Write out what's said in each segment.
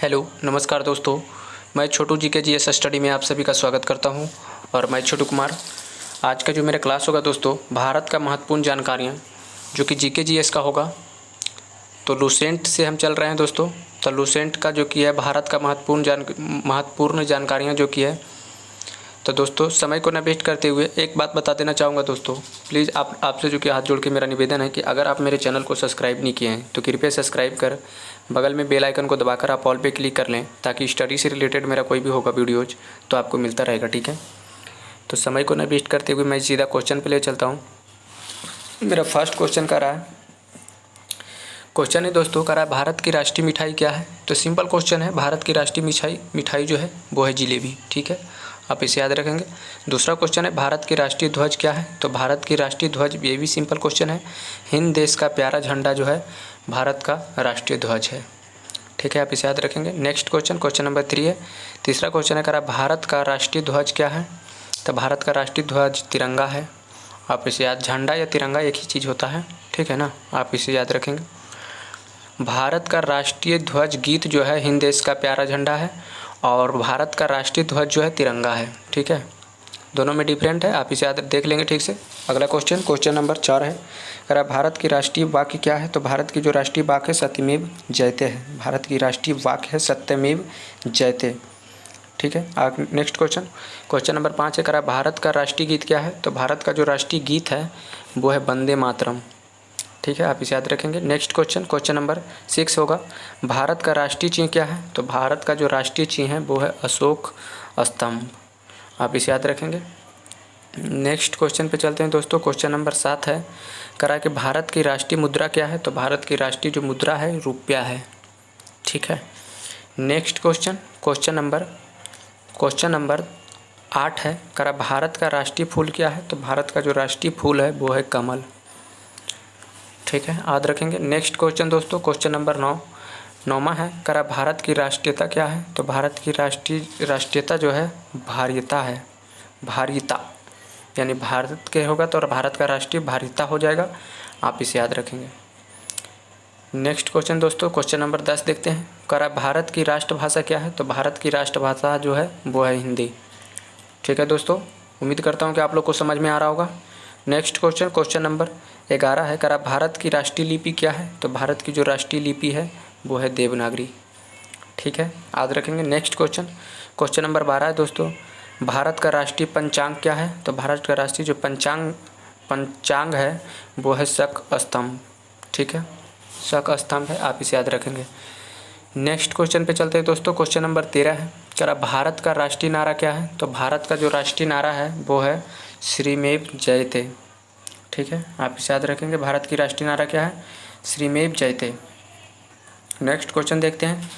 Hello, नमस्कार दोस्तों। मैं छोटू जी के जीएस स्टडी में आप सभी का स्वागत करता हूं और मैं छोटू कुमार। आज का जो मेरा क्लास होगा दोस्तों, भारत का महत्वपूर्ण जानकारियां, जो कि जीके जीएस का होगा। तो लूसेंट से हम चल रहे हैं दोस्तों। तो लूसेंट का जो कि है भारत का महत्वपूर्ण जानकारियाँ जो कि है। तो दोस्तों समय को न वेस्ट करते हुए एक बात बता देना चाहूँगा दोस्तों, प्लीज़ आपसे जो कि हाथ जोड़ के मेरा निवेदन है कि अगर आप मेरे चैनल को सब्सक्राइब नहीं किए हैं तो कृपया सब्सक्राइब कर बगल में बेल आइकन को दबाकर आप ऑल पे क्लिक कर लें, ताकि स्टडी से रिलेटेड मेरा कोई भी होगा वीडियोज़ तो आपको मिलता रहेगा। ठीक है, तो समय को न वेस्ट करते हुए मैं सीधा क्वेश्चन पे ले चलता हूँ। मेरा फर्स्ट क्वेश्चन का रहा है, क्वेश्चन है दोस्तों कह रहा है भारत की राष्ट्रीय मिठाई क्या है। तो सिंपल क्वेश्चन है, भारत की राष्ट्रीय मिठाई जो है वो है जिलेबी। ठीक है, आप इसे याद रखेंगे। दूसरा क्वेश्चन है, भारत की राष्ट्रीय ध्वज क्या है। तो भारत की राष्ट्रीय ध्वज, ये भी सिंपल क्वेश्चन है, हिंद देश का प्यारा झंडा जो है भारत का राष्ट्रीय ध्वज है। ठीक है, आप इसे याद रखेंगे। नेक्स्ट क्वेश्चन नंबर 3 है। तीसरा क्वेश्चन है कह रहा भारत का राष्ट्रीय ध्वज क्या है। तो भारत का राष्ट्रीय ध्वज तिरंगा है। आप इसे याद, झंडा या तिरंगा एक ही चीज़ होता है, ठीक है ना, आप इसे याद रखेंगे। भारत का राष्ट्रीय ध्वज गीत जो है हिंद देश का प्यारा झंडा है, और भारत का राष्ट्रीय ध्वज जो है तिरंगा है। ठीक है, दोनों में डिफरेंट है, आप इसे याद देख लेंगे ठीक से। अगला क्वेश्चन नंबर 4 है, कह रहा भारत की राष्ट्रीय वाक्य क्या है। तो भारत की जो राष्ट्रीय वाक्य है सत्यमेव जयते है। भारत की राष्ट्रीय वाक्य है सत्यमेव जयते। ठीक है, नेक्स्ट क्वेश्चन नंबर 5 है, कह रहा भारत का राष्ट्रीय गीत क्या है। तो भारत का जो राष्ट्रीय गीत है वो है वंदे मातरम। ठीक है, आप इसे याद रखेंगे। नेक्स्ट क्वेश्चन नंबर 6 होगा, भारत का राष्ट्रीय चिन्ह क्या है। तो भारत का जो राष्ट्रीय चिन्ह है वो है अशोक स्तंभ। आप इसे याद रखेंगे। नेक्स्ट क्वेश्चन पे चलते हैं दोस्तों। क्वेश्चन नंबर 7 है, करा कि भारत की राष्ट्रीय मुद्रा क्या है। तो भारत की राष्ट्रीय जो मुद्रा है रुपया है। ठीक है, नेक्स्ट क्वेश्चन नंबर 8 है, करा भारत का राष्ट्रीय फूल क्या है। तो भारत का जो राष्ट्रीय फूल है वो है कमल। ठीक है, याद रखेंगे। नेक्स्ट क्वेश्चन दोस्तों, क्वेश्चन नंबर 9वां है, करा भारत की राष्ट्रीयता क्या है। तो भारत की राष्ट्रीयता जो है भार्यता है। भार्यता यानी भारत के होगा तो भारत का राष्ट्रीय भार्यता हो जाएगा, आप इसे याद रखेंगे। नेक्स्ट क्वेश्चन दोस्तों, क्वेश्चन नंबर 10 देखते हैं, करा भारत की राष्ट्रभाषा क्या है। तो भारत की राष्ट्रभाषा जो है वो है हिंदी। ठीक है दोस्तों, उम्मीद करता हूँ कि आप लोग को समझ में आ रहा होगा। नेक्स्ट क्वेश्चन नंबर 11 है, करा भारत की राष्ट्रीय लिपि क्या है। तो भारत की जो राष्ट्रीय लिपि है वो है देवनागरी। ठीक है, याद रखेंगे। नेक्स्ट क्वेश्चन नंबर 12 है दोस्तों, भारत का राष्ट्रीय पंचांग क्या है। तो भारत का राष्ट्रीय जो पंचांग है वो है शक स्तंभ। ठीक है, शक स्तंभ है, आप इसे याद रखेंगे। नेक्स्ट क्वेश्चन पे चलते हैं दोस्तों। क्वेश्चन नंबर 13 है, करा भारत का राष्ट्रीय नारा क्या है। तो भारत का जो राष्ट्रीय नारा है वो है श्रीमेव जयते। ठीक है, आप इसे याद रखेंगे। भारत की राष्ट्रीय नारा क्या है, श्रीमेव जयते। नेक्स्ट क्वेश्चन देखते हैं।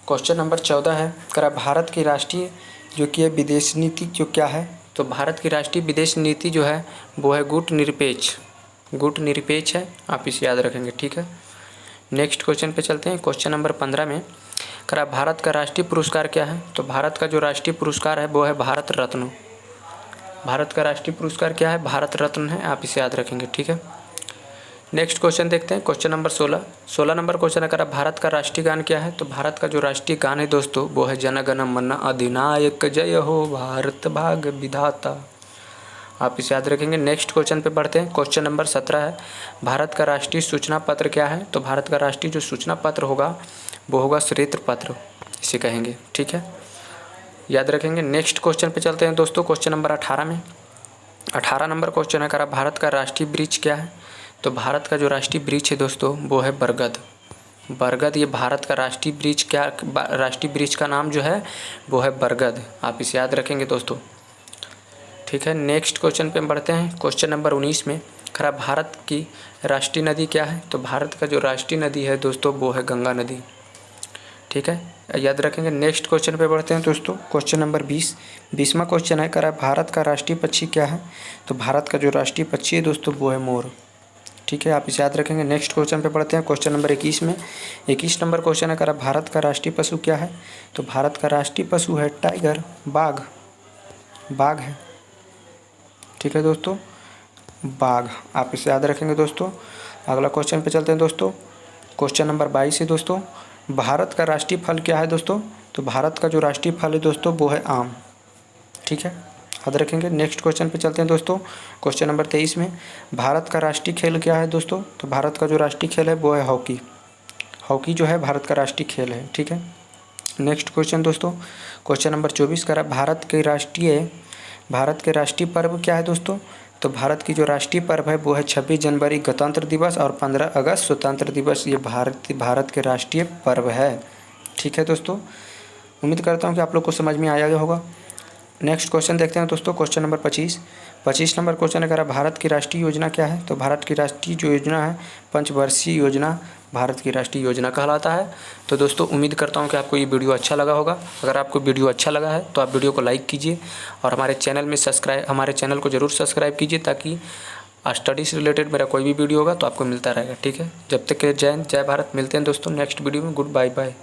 क्वेश्चन नंबर 14 है, करा भारत की राष्ट्रीय जो कि है विदेश नीति जो क्या है। तो भारत की राष्ट्रीय विदेश नीति जो है वो है गुट निरपेक्ष है, आप इसे याद रखेंगे। ठीक है, नेक्स्ट क्वेश्चन पे चलते हैं। क्वेश्चन नंबर 15 में, करा भारत का राष्ट्रीय पुरस्कार क्या है। तो भारत का जो राष्ट्रीय पुरस्कार है वो है भारत रत्न। भारत का राष्ट्रीय पुरस्कार क्या है, भारत रत्न है, आप इसे याद रखेंगे। ठीक है, नेक्स्ट क्वेश्चन देखते हैं। क्वेश्चन नंबर 16 नंबर क्वेश्चन है, करा भारत का राष्ट्रीय गान क्या है। तो भारत का जो राष्ट्रीय गान है दोस्तों वो है जन गण मन अधिनायक जय हो भारत भाग्य विधाता, आप इसे याद रखेंगे। नेक्स्ट क्वेश्चन पे बढ़ते हैं। क्वेश्चन नंबर 17 है, भारत का राष्ट्रीय सूचना पत्र क्या है। तो भारत का राष्ट्रीय जो सूचना पत्र होगा वो होगा श्वेत पत्र, इसे कहेंगे। ठीक है, याद रखेंगे। नेक्स्ट क्वेश्चन पे चलते हैं दोस्तों। क्वेश्चन नंबर 18 में 18 नंबर क्वेश्चन है, करा भारत का राष्ट्रीय वृक्ष क्या है। तो भारत का जो राष्ट्रीय वृक्ष है दोस्तों वो है बरगद। ये भारत का राष्ट्रीय वृक्ष का नाम जो है वो है बरगद, आप इसे याद रखेंगे दोस्तों। ठीक है, नेक्स्ट क्वेश्चन पे हम बढ़ते हैं। क्वेश्चन नंबर 19 में, खरा भारत की राष्ट्रीय नदी क्या है। तो भारत का जो राष्ट्रीय नदी है दोस्तों वो है गंगा नदी। ठीक है, याद रखेंगे। नेक्स्ट क्वेश्चन पे बढ़ते हैं दोस्तों। क्वेश्चन नंबर 20वां क्वेश्चन है, करा भारत का राष्ट्रीय पक्षी क्या है। तो भारत का जो राष्ट्रीय पक्षी है दोस्तों वो है मोर। ठीक है, आप इसे याद रखेंगे। नेक्स्ट क्वेश्चन पे पढ़ते हैं। क्वेश्चन नंबर 21 में 21 नंबर क्वेश्चन है, करा भारत का राष्ट्रीय पशु क्या है। तो भारत का राष्ट्रीय पशु है टाइगर, बाघ है। ठीक है दोस्तों, बाघ, आप इसे याद रखेंगे दोस्तों। अगला क्वेश्चन पे चलते हैं दोस्तों। क्वेश्चन नंबर 22 है दोस्तों, भारत का राष्ट्रीय फल क्या है दोस्तों? तो भारत का जो राष्ट्रीय फल है दोस्तों वो है आम। ठीक है, याद रखेंगे। नेक्स्ट क्वेश्चन पे चलते हैं दोस्तों। क्वेश्चन नंबर 23 में भारत का राष्ट्रीय खेल क्या है दोस्तों? तो भारत का जो राष्ट्रीय खेल है वो है हॉकी। हॉकी जो है भारत का राष्ट्रीय खेल है। ठीक है। नेक्स्ट क्वेश्चन दोस्तों, क्वेश्चन नंबर 24 का भारत के राष्ट्रीय पर्व क्या है दोस्तों? तो भारत की जो राष्ट्रीय पर्व है वो है 26 जनवरी गणतंत्र दिवस और 15 अगस्त स्वतंत्र दिवस। ये भारत के राष्ट्रीय पर्व है। ठीक है दोस्तों, उम्मीद करता हूँ कि आप लोग को समझ में आया होगा। नेक्स्ट क्वेश्चन देखते हैं दोस्तों। क्वेश्चन नंबर 25 नंबर क्वेश्चन है भारत की राष्ट्रीय योजना क्या है? तो भारत की राष्ट्रीय जो योजना है पंचवर्षीय योजना भारत की राष्ट्रीय योजना कहलाता है। तो दोस्तों उम्मीद करता हूँ कि आपको ये वीडियो अच्छा लगा होगा। अगर आपको वीडियो अच्छा लगा है तो आप वीडियो को लाइक कीजिए और हमारे चैनल को ज़रूर सब्सक्राइब कीजिए, ताकि स्टडी से रिलेटेड मेरा कोई भी वीडियो होगा तो आपको मिलता रहेगा। ठीक है, जब तक के लिए जय हिंद, जय भारत। मिलते हैं दोस्तों नेक्स्ट वीडियो में। Good bye bye.